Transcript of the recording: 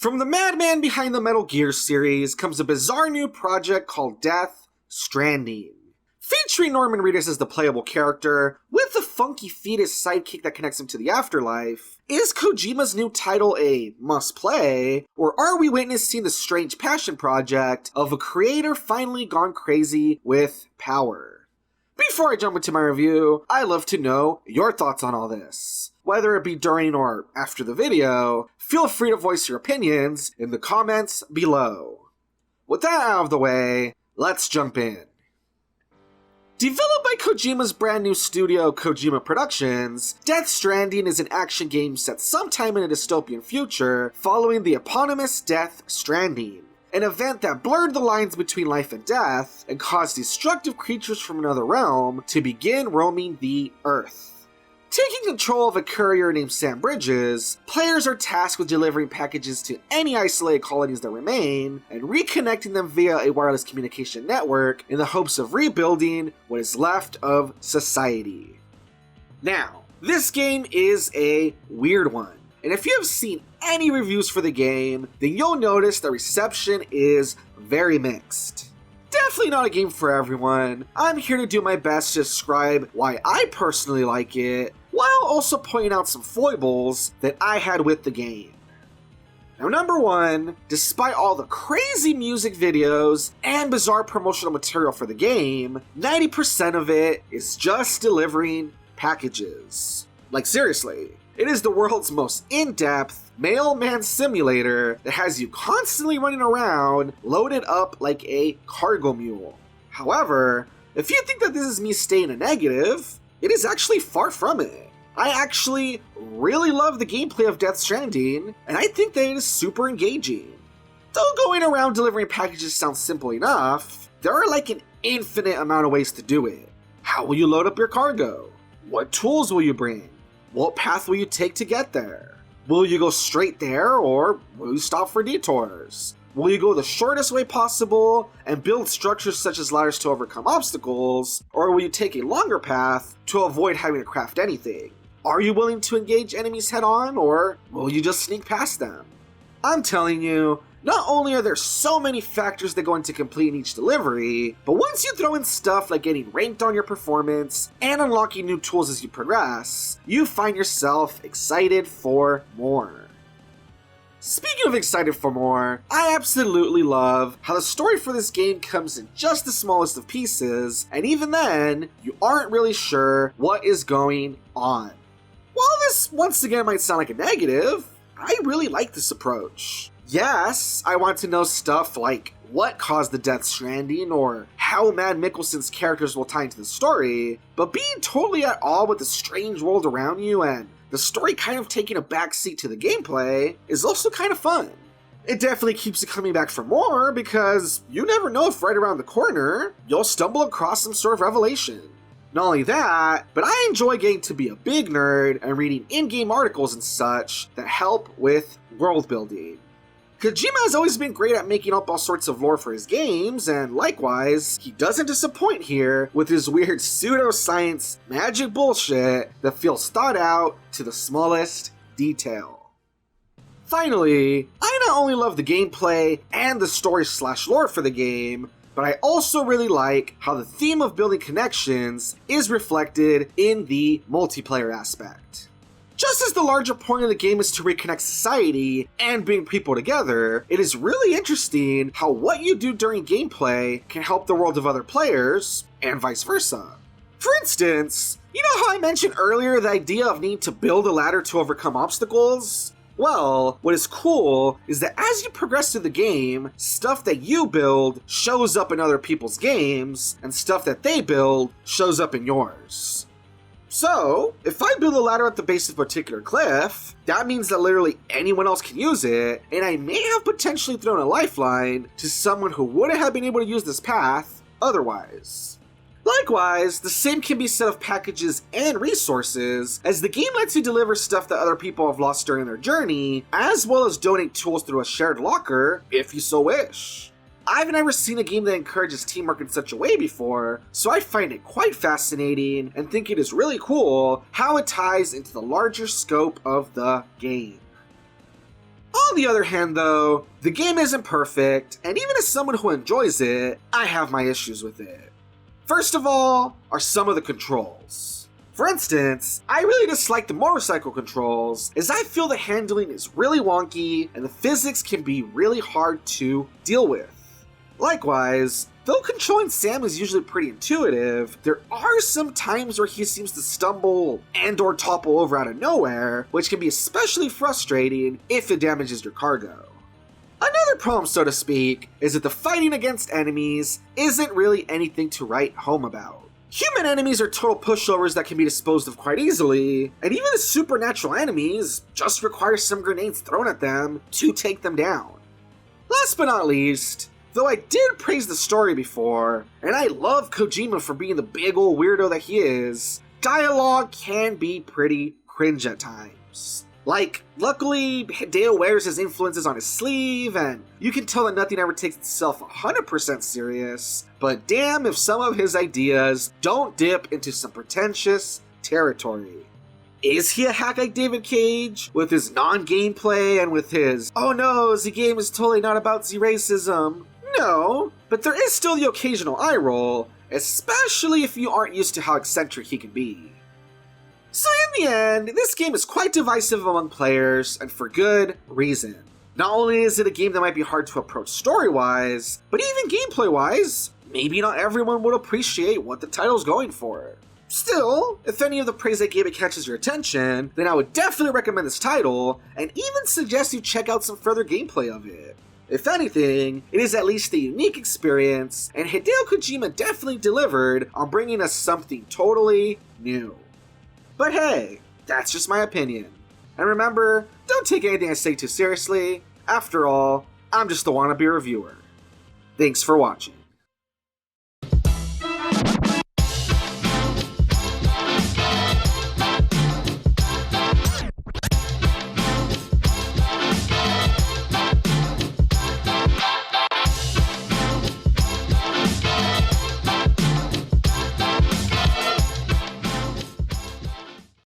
From the madman behind the Metal Gear series comes a bizarre new project called Death Stranding. Featuring Norman Reedus as the playable character, with the funky Fetus sidekick that connects him to the afterlife, is Kojima's new title a must-play, or are we witnessing the strange passion project of a creator finally gone crazy with power? Before I jump into my review, I'd love to know your thoughts on all this. Whether it be during or after the video, feel free to voice your opinions in the comments below. With that out of the way, let's jump in. Developed by Kojima's brand new studio, Kojima Productions, Death Stranding is an action game set sometime in a dystopian future following the eponymous Death Stranding, an event that blurred the lines between life and death and caused destructive creatures from another realm to begin roaming the Earth. Taking control of a courier named Sam Bridges, players are tasked with delivering packages to any isolated colonies that remain, and reconnecting them via a wireless communication network in the hopes of rebuilding what is left of society. Now, this game is a weird one, and if you have seen any reviews for the game, then you'll notice the reception is very mixed. Definitely not a game for everyone. I'm here to do my best to describe why I personally like it, while also pointing out some foibles that I had with the game. Now, number one, despite all the crazy music videos and bizarre promotional material for the game, 90% of it is just delivering packages. Like, seriously, it is the world's most in-depth mailman simulator that has you constantly running around loaded up like a cargo mule. However, if you think that this is me staying a negative, it is actually far from it. I actually really love the gameplay of Death Stranding, and I think that it is super engaging. Though going around delivering packages sounds simple enough, there are like an infinite amount of ways to do it. How will you load up your cargo? What tools will you bring? What path will you take to get there? Will you go straight there, or will you stop for detours? Will you go the shortest way possible and build structures such as ladders to overcome obstacles, or will you take a longer path to avoid having to craft anything? Are you willing to engage enemies head-on, or will you just sneak past them? I'm telling you, not only are there so many factors that go into completing each delivery, but once you throw in stuff like getting ranked on your performance and unlocking new tools as you progress, you find yourself excited for more. Speaking of excited for more, I absolutely love how the story for this game comes in just the smallest of pieces, and even then, you aren't really sure what is going on. While this once again might sound like a negative, I really like this approach. Yes, I want to know stuff like what caused the Death Stranding or how Mads Mikkelsen's characters will tie into the story, but being totally at all with the strange world around you and the story kind of taking a backseat to the gameplay is also kind of fun. It definitely keeps you coming back for more because you never know if right around the corner you'll stumble across some sort of revelation. Not only that, but I enjoy getting to be a big nerd and reading in-game articles and such that help with world building. Kojima has always been great at making up all sorts of lore for his games, and likewise, he doesn't disappoint here with his weird pseudoscience magic bullshit that feels thought out to the smallest detail. Finally, I not only love the gameplay and the story/lore for the game, but I also really like how the theme of building connections is reflected in the multiplayer aspect. Just as the larger point of the game is to reconnect society and bring people together, it is really interesting how what you do during gameplay can help the world of other players, and vice versa. For instance, you know how I mentioned earlier the idea of needing to build a ladder to overcome obstacles? Well, what is cool is that as you progress through the game, stuff that you build shows up in other people's games, and stuff that they build shows up in yours. So, if I build a ladder at the base of a particular cliff, that means that literally anyone else can use it, and I may have potentially thrown a lifeline to someone who wouldn't have been able to use this path otherwise. Likewise, the same can be said of packages and resources, as the game lets you deliver stuff that other people have lost during their journey, as well as donate tools through a shared locker, if you so wish. I've never seen a game that encourages teamwork in such a way before, so I find it quite fascinating and think it is really cool how it ties into the larger scope of the game. On the other hand though, the game isn't perfect, and even as someone who enjoys it, I have my issues with it. First of all, are some of the controls. For instance, I really dislike the motorcycle controls, as I feel the handling is really wonky and the physics can be really hard to deal with. Likewise, though controlling Sam is usually pretty intuitive, there are some times where he seems to stumble and or topple over out of nowhere, which can be especially frustrating if it damages your cargo. Another problem, so to speak, is that the fighting against enemies isn't really anything to write home about. Human enemies are total pushovers that can be disposed of quite easily, and even the supernatural enemies just require some grenades thrown at them to take them down. Last but not least, though I did praise the story before, and I love Kojima for being the big ol' weirdo that he is, dialogue can be pretty cringe at times. Like, luckily, Hideo wears his influences on his sleeve, and you can tell that nothing ever takes itself 100% serious, but damn if some of his ideas don't dip into some pretentious territory. Is he a hack like David Cage, with his non-gameplay and with his, oh no, the game is totally not about the racism? No, but there is still the occasional eye roll, especially if you aren't used to how eccentric he can be. So in the end, this game is quite divisive among players, and for good reason. Not only is it a game that might be hard to approach story-wise, but even gameplay-wise, maybe not everyone would appreciate what the title's going for. Still, if any of the praise I gave it catches your attention, then I would definitely recommend this title, and even suggest you check out some further gameplay of it. If anything, it is at least a unique experience, and Hideo Kojima definitely delivered on bringing us something totally new. But hey, that's just my opinion. And remember, don't take anything I say too seriously. After all, I'm just the Wannabe Reviewer. Thanks for watching.